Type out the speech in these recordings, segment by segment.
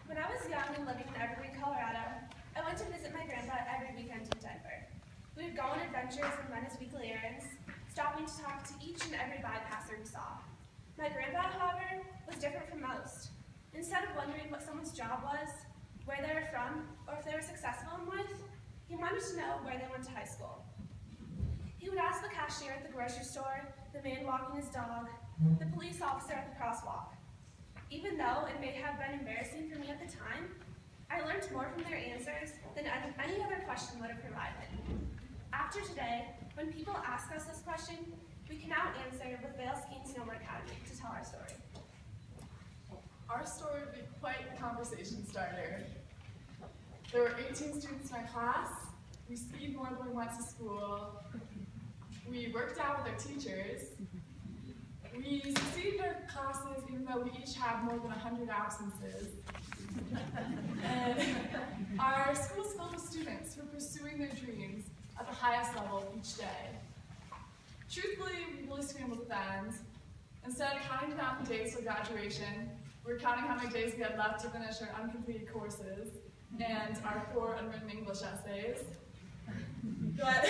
When I was young and living in Evergreen, Colorado, I went to visit my grandpa every weekend in Denver. We would go on adventures and run his weekly errands, stopping to talk to each and every bypasser we saw. My grandpa, however, was different from most. Instead of wondering what someone's job was, where they were from, or if they were successful in life, he wanted to know where they went to high school. He would ask the cashier at the grocery store, the man walking his dog, the police officer at the crosswalk. Even though it may have been embarrassing for me at the time, I learned more from their answers than any other question would have provided. After today, when people ask us this question, we can now answer with VSSA Snowboard Academy to tell our story. Our story would be quite the conversation starter. There were 18 students in our class. We skied more than we went to school. We worked out with our teachers. We succeeded in our classes even though we each had more than 100 absences. And our school is filled with students who are pursuing their dreams at the highest level each day. Truthfully, we really scrambled at the end. Instead of counting down the days for graduation, we were counting how many days we had left to finish our uncompleted courses and our 4 unwritten English essays. But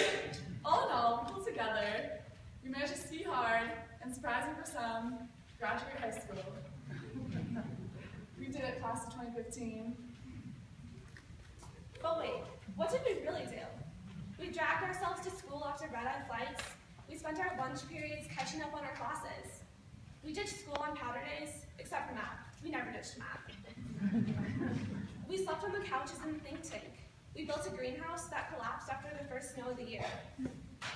all in all, we pulled together. We managed to ski hard and, surprising for some, graduate high school. We did it, class of 2015. But wait, what did we really do? We dragged ourselves to school after red-eye flights. We spent our lunch periods catching up on our classes. We ditched school on powder days, except for math. We never ditched math. We slept on the couches in the think tank. We built a greenhouse that collapsed after the first snow of the year.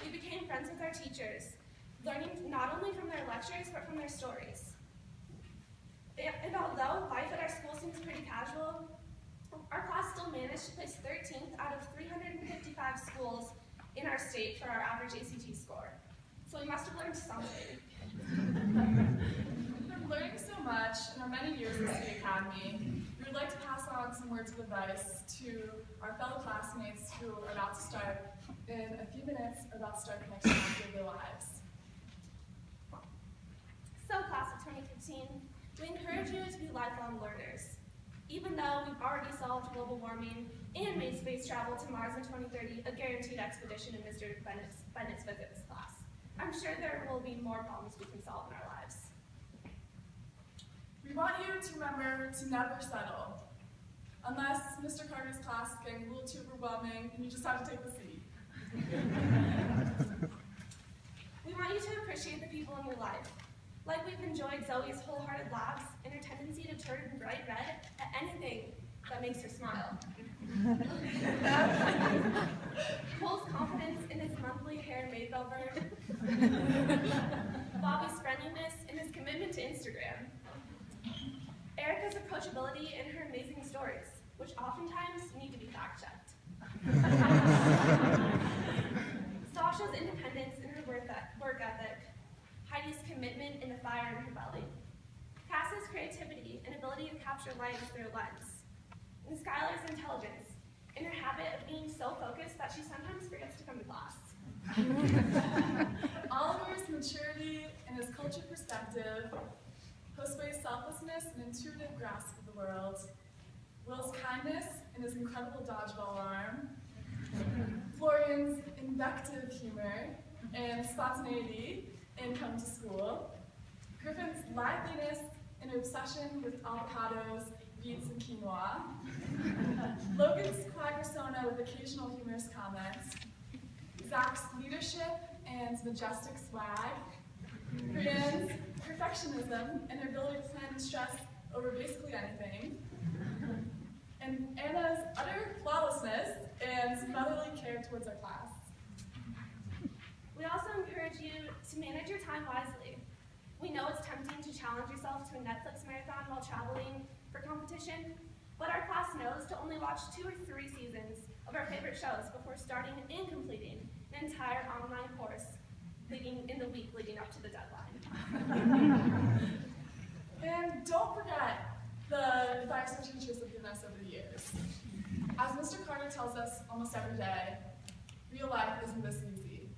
We became friends with our teachers, learning not only from their lectures, but from their stories. And although life at our school seems pretty casual, our class still managed to place 13th out of 355 schools in our state for our average ACT score. So we must have learned something. We've been learning so much in our many years at the Academy. We would like to pass on some words of advice to our fellow classmates who are about to start in a few minutes, or about to start the next chapter of their lives. So, class of 2015, we encourage you to be lifelong learners. Even though we've already solved global warming and made space travel to Mars in 2030 a guaranteed expedition in Mr. Bennett's physics class, I'm sure there will be more problems we can solve in our lives. We want you to remember to never settle, unless Mr. Carter's class is getting a little too overwhelming and you just have to take the seat. We want you to appreciate the people in your life. Like we've enjoyed Zoe's wholehearted laughs and her tendency to turn bright red at anything that makes her smile. Cole's confidence in his monthly hair makeover. Bobby's friendliness and his commitment to Instagram. Erica's approachability and her amazing stories, which oftentimes need to be fact-checked. Sasha's independence and her work ethic. Heidi's commitment and the fire in her belly. Cass's creativity and ability to capture light through a lens. And Skylar's intelligence and her habit of being so focused that she sometimes forgets to come to class. Oliver's maturity and his culture perspective. Josue's selflessness and intuitive grasp of the world. Will's kindness and his incredible dodgeball arm. Florian's invective humor and spontaneity in coming to school. Griffin's liveliness and obsession with avocados, beets, and quinoa. Logan's quiet persona with occasional humorous comments. Zach's leadership and majestic swag. Brienne's perfectionism and her ability to plan and stress over basically anything. And Anna's utter flawlessness and motherly care towards our class. We also encourage you to manage your time wisely. We know it's tempting to challenge yourself to a Netflix marathon while traveling for competition, but our class knows to only watch 2 or 3 seasons of our favorite shows before starting and completing an entire online course in the week leading up to the deadline. And don't forget the advice our teachers have given us over the years. As Mr. Carter tells us almost every day, real life isn't this easy.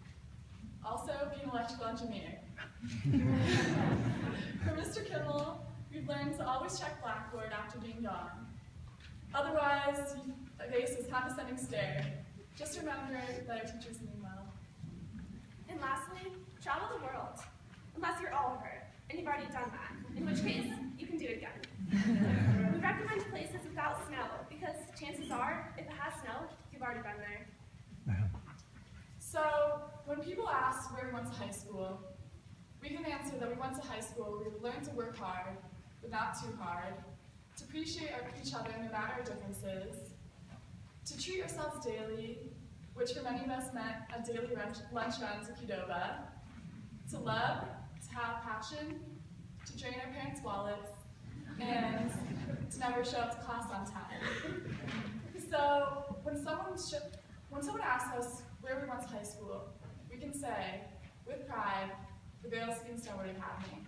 Also, be an electrical engineer. From Mr. Kimmel, we've learned to always check Blackboard after being gone. Otherwise, you face this condescending stare. Just remember that our teachers mean well. And lastly, travel the world. Unless you're Oliver, and you've already done that, in which case, you can do it again. We recommend places without snow, because chances are, if it has snow, you've already been there. So, when people ask where we went to high school, we can answer that we went to high school where we learned to work hard, but not too hard, to appreciate each other no matter our differences, to treat yourselves daily, which for many of us meant a daily lunch run to Qdoba, to love, to have passion, to drain our parents' wallets, and to never show up to class on time. So when someone asks us where we went to high school, we can say, with pride, the Girls Student Snowboarding Academy.